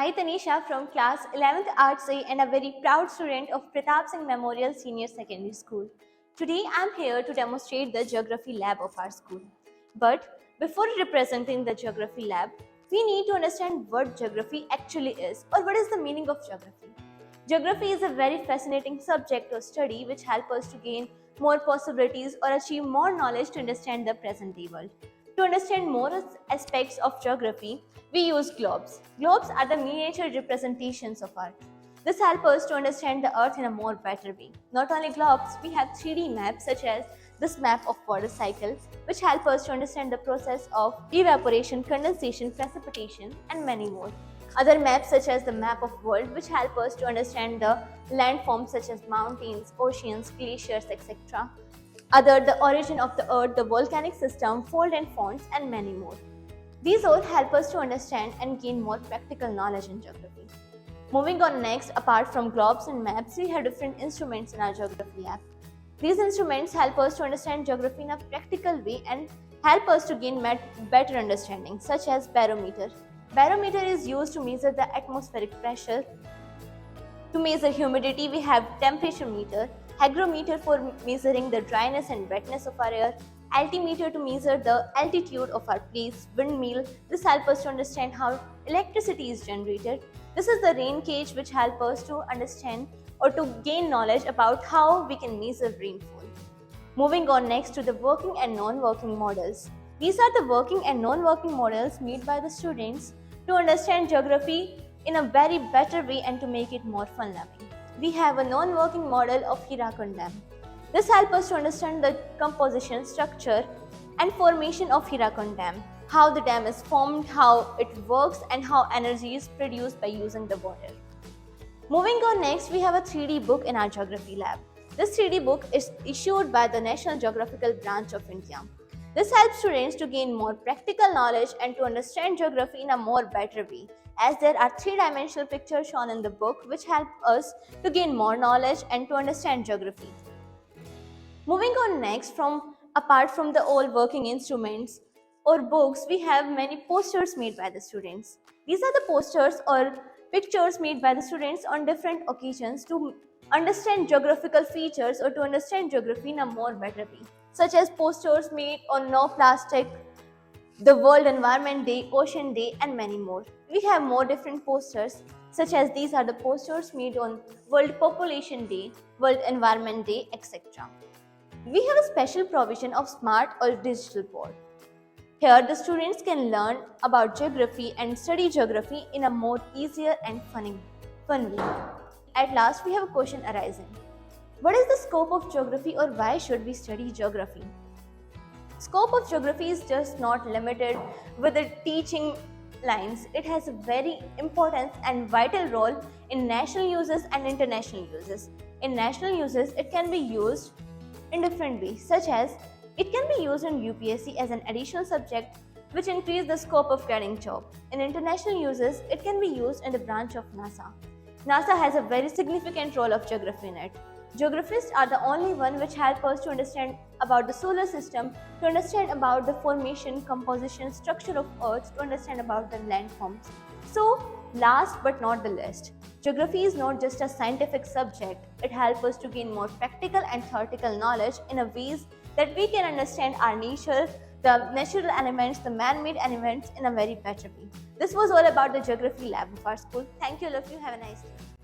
Hi Tanisha from class 11th Arts A and a very proud student of Pratap Singh Memorial Senior Secondary School. Today I am here to demonstrate the geography lab of our school. But before representing the geography lab, we need to understand what geography actually is or what is the meaning of geography. Geography is a very fascinating subject to study which helps us to gain more possibilities or achieve more knowledge to understand the present day world. To understand more aspects of geography, we use globes. Globes are the miniature representations of Earth. This helps us to understand the Earth in a more better way. Not only globes, we have 3D maps such as this map of water cycle, which help us to understand the process of evaporation, condensation, precipitation, and many more. Other maps such as the map of world, which help us to understand the landforms such as mountains, oceans, glaciers, etc. Other, the origin of the earth, the volcanic system, fold and fonts, and many more. These all help us to understand and gain more practical knowledge in geography. Moving on next, apart from globes and maps, we have different instruments in our geography lab. These instruments help us to understand geography in a practical way and help us to gain better understanding, such as barometer. Barometer is used to measure the atmospheric pressure. To measure humidity, we have temperature meter, hygrometer for measuring the dryness and wetness of our air, altimeter to measure the altitude of our place, windmill. This helps us to understand how electricity is generated. This is the rain gauge which helps us to understand or to gain knowledge about how we can measure rainfall. Moving on next to the working and non-working models. These are the working and non-working models made by the students to understand geography in a very better way and to make it more fun loving. We have a non-working model of Hirakud Dam. This helps us to understand the composition, structure and formation of Hirakud Dam, how the dam is formed, how it works and how energy is produced by using the water. Moving on next, we have a 3D book in our geography lab. This 3D book is issued by the National Geographical Branch of India. This helps students to gain more practical knowledge and to understand geography in a more better way, as there are three-dimensional pictures shown in the book which help us to gain more knowledge and to understand geography. Moving on next, apart from the all working instruments or books, we have many posters made by the students. These are the posters or pictures made by the students on different occasions to understand geographical features or to understand geography in a more better way, such as posters made on no plastic, the World Environment Day, Ocean Day, and many more. We have more different posters, such as these are the posters made on World Population Day, World Environment Day, etc. We have a special provision of smart or digital board. Here, the students can learn about geography and study geography in a more easier and fun way. At last, we have a question arising. What is the scope of geography or why should we study geography? Scope of geography is just not limited with the teaching lines. It has a very important and vital role in national uses and international uses. In national uses, it can be used in different ways, such as it can be used in UPSC as an additional subject which increase the scope of getting job. In international uses, it can be used in the branch of NASA. NASA has a very significant role of geography in it. Geographists are the only one which help us to understand about the solar system, to understand about the formation, composition, structure of Earth, to understand about the landforms. So, last but not the least, geography is not just a scientific subject. It helps us to gain more practical and theoretical knowledge in a ways that we can understand our nature, the natural elements, the man-made elements in a very better way. This was all about the geography lab of our school. Thank you, love you. Have a nice day.